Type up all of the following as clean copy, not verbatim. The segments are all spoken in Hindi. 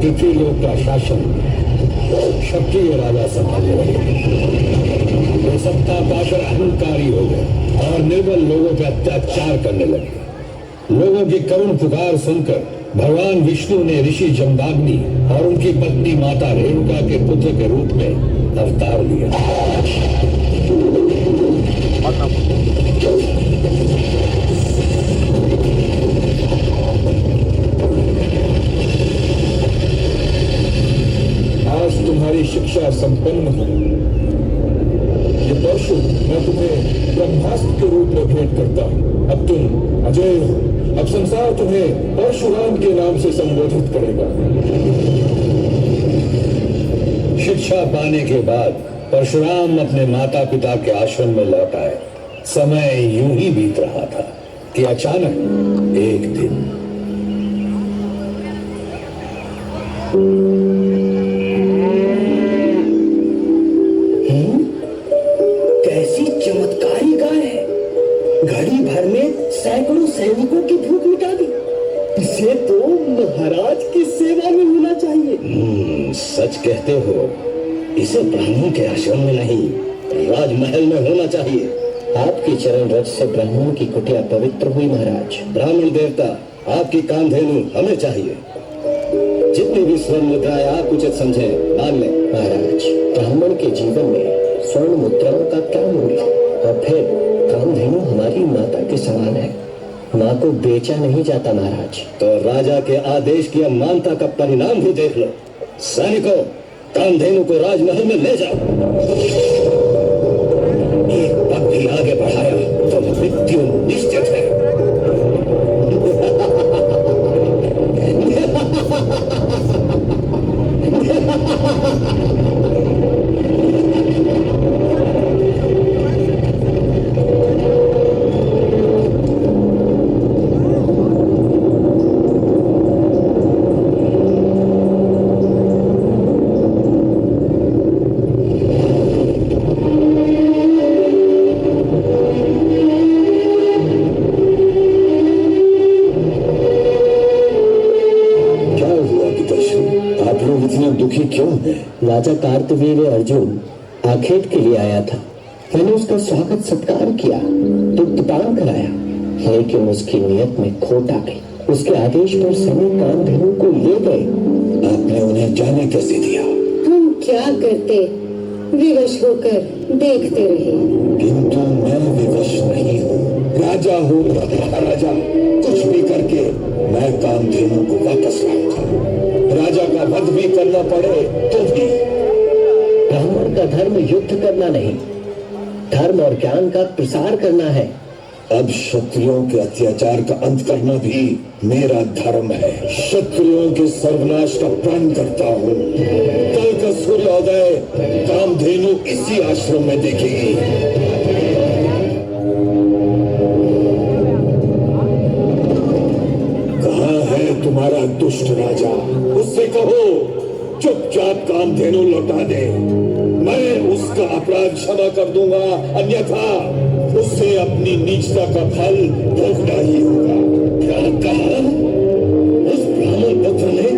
पृथ्वीलोक का शासन क्षत्रिय राजा संभालने लगे। वे सत्ता पाकर अहंकारी हो गए और निर्बल लोगों पर अत्याचार करने लगे। लोगों की करुण पुकार सुनकर भगवान विष्णु ने ऋषि जमदाग्नि और उनकी पत्नी माता रेणुका के पुत्र के रूप में अवतार लिया। आज तुम्हारी शिक्षा संपन्न हो। ये परशु मैं तुम्हें ब्रह्मास्त्र के रूप में भेंट करता हूँ। अब तुम अजय हो। अब संसार तुम्हें परशुराम के नाम से संबोधित करेगा। शिक्षा पाने के बाद परशुराम अपने माता पिता के आश्रम में लौट आए। समय यूं ही बीत रहा था कि अचानक एक दिन कैसी चमत्कारी गाय है। घड़ी भर में सैकड़ों सैनिकों की भूख मिटा दी। इसे तो महाराज की सेवा में होना चाहिए। सच कहते हो। इसे ब्राह्मण के आश्रम में नहीं, राजमहल में होना चाहिए। आपकी चरण रज से ब्राह्मण की कुटिया पवित्र हुई महाराज। ब्राह्मण देवता, आपकी कामधेनु हमें चाहिए। जितनी भी स्वर्ण मुद्राएं आप उचित समझे मांग लें। महाराज, ब्राह्मण के जीवन में स्वर्ण मुद्राओं का क्या मूल्य? और फिर कामधेनु हमारी माता के समान है। माँ को बेचा नहीं जाता महाराज। तो राजा के आदेश की अमानता का परिणाम भी देख लो। सैनिकों, कामधेनु को राजमहल में ले जाओ। एक पग भी आगे बढ़ाया तो मृत्यु निश्चित है। दुखी क्यों है? राजा कार्तवीर्य अर्जुन आखेट के लिए आया था। मैंने उसका स्वागत सत्कार किया, दुग्धपान कराया, लेकिन उसकी नियत में खोट आ गई। उसके आदेश पर सभी कामधेनु को ले गए। आपने उन्हें जाने कैसे दिया? हम क्या करते, विवश होकर देखते रहे। किंतु मैं विवश नहीं हूँ। राजा हो महाराजा, कुछ भी करके मैं कामधेनु को वापस लाऊंगा। राजा का वध भी करना पड़े तो भी। ब्राह्मण का धर्म युद्ध करना नहीं, धर्म और ज्ञान का प्रसार करना है। अब क्षत्रियों के अत्याचार का अंत करना भी मेरा धर्म है। क्षत्रियों के सर्वनाश का प्रण करता हूँ। कल का सूर्योदय कामधेनु इसी आश्रम में देखेगी। कहाँ है तुम्हारा दुष्ट राजा? उससे कहो चुपचाप कामधेनु लौटा दे। मैं उसका अपराध क्षमा कर दूंगा, अन्यथा उससे अपनी नीचता का फल भोगना ही होगा। क्या कहा? उस ब्राह्मण पुत्र ने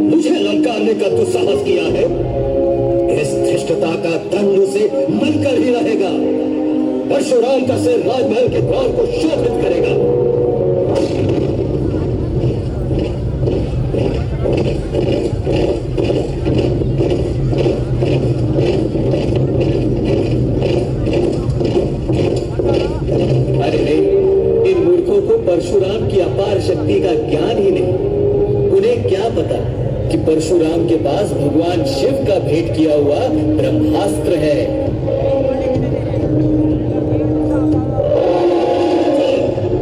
मुझे ललकारने का दुस्साहस किया है। इस धृष्टता का दंड उसे मनकर ही रहेगा। परशुराम का सिर राजमहल के द्वार को शोभित करेगा। परशुराम की अपार शक्ति का ज्ञान ही नहीं। उन्हें क्या पता कि परशुराम के पास भगवान शिव का भेंट किया हुआ ब्रह्मास्त्र है।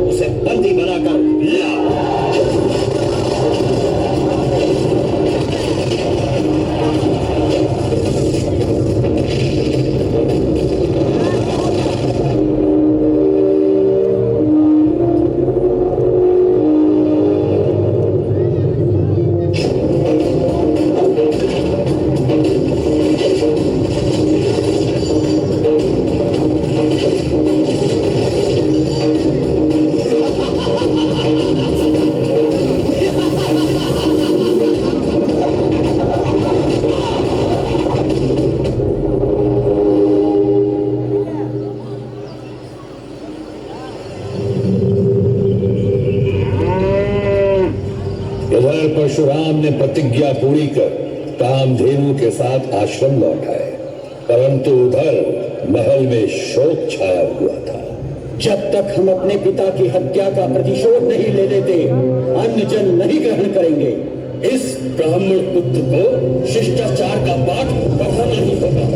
उसे बंदी बनाकर लाओ। ने प्रतिज्ञा पूरी कर कामधेनु के साथ आश्रम लौट आए, परंतु उधर महल में शोक छाया हुआ था। जब तक हम अपने पिता की हत्या का प्रतिशोध नहीं ले लेते, अन्न जल नहीं ग्रहण करेंगे। इस ब्राह्मण पुत्र को शिष्टाचार का पाठ पढ़ाना ही होगा।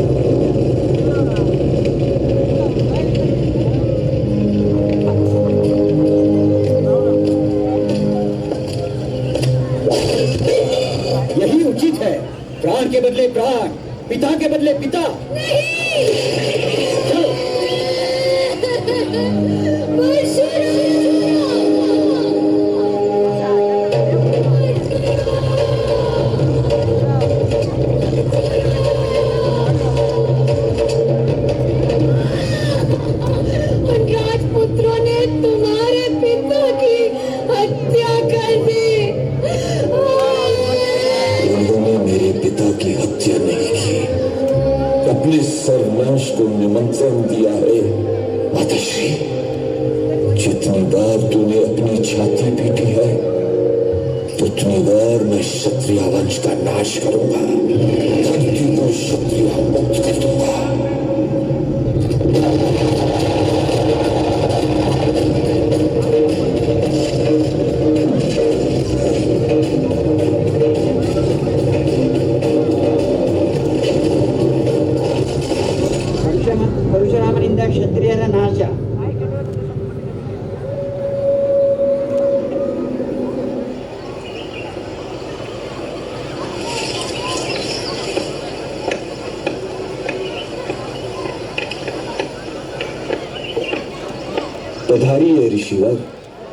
यही उचित है। प्राण के बदले प्राण, पिता के बदले पिता। राजपुत्रों ने तुम्हारे पिता की हत्या कर दी। उन्होंने मेरे पिता की हत्या नहीं की, अपने सर्वनाश को निमंत्रण दिया है। माताश्री, जितनी बार तूने अपनी छाती पीटी है, उतनी बार मैं क्षत्रिय वंश का नाश करूंगा, धरती को क्षत्रिय मुक्त कर दूंगा। ಪರಶುರಾಮನಿಂದ ಕ್ಷತ್ರಿಯರ ನಾಶ. पधारिए ऋषिवर,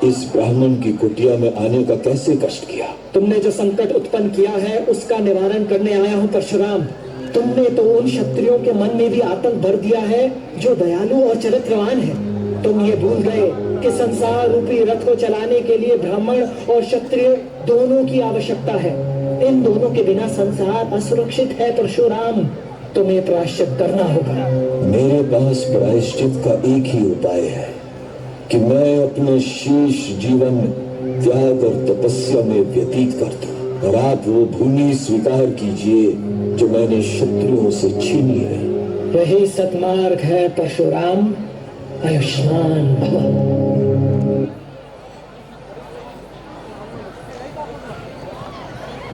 इस ब्राह्मण की कुटिया में आने का कैसे कष्ट किया? तुमने जो संकट उत्पन्न किया है उसका निवारण करने आया हूँ परशुराम। तुमने तो उन क्षत्रियों के मन में भी आतंक भर दिया है जो दयालु और चरित्रवान है। तुम ये भूल गए कि संसार रूपी रथ को चलाने के लिए ब्राह्मण और क्षत्रिय दोनों की आवश्यकता है। इन दोनों के बिना संसार असुरक्षित है परशुराम। तुम्हें प्रायश्चित करना होगा। मेरे पास प्रायश्चित का एक ही उपाय है कि मैं अपने शेष जीवन त्याग और तपस्या में व्यतीत कर दूं, और आप वो भूमि स्वीकार कीजिए जो मैंने शत्रुओं से छीनी है। यही सतमार्ग है परशुराम। आयुष्मान भव।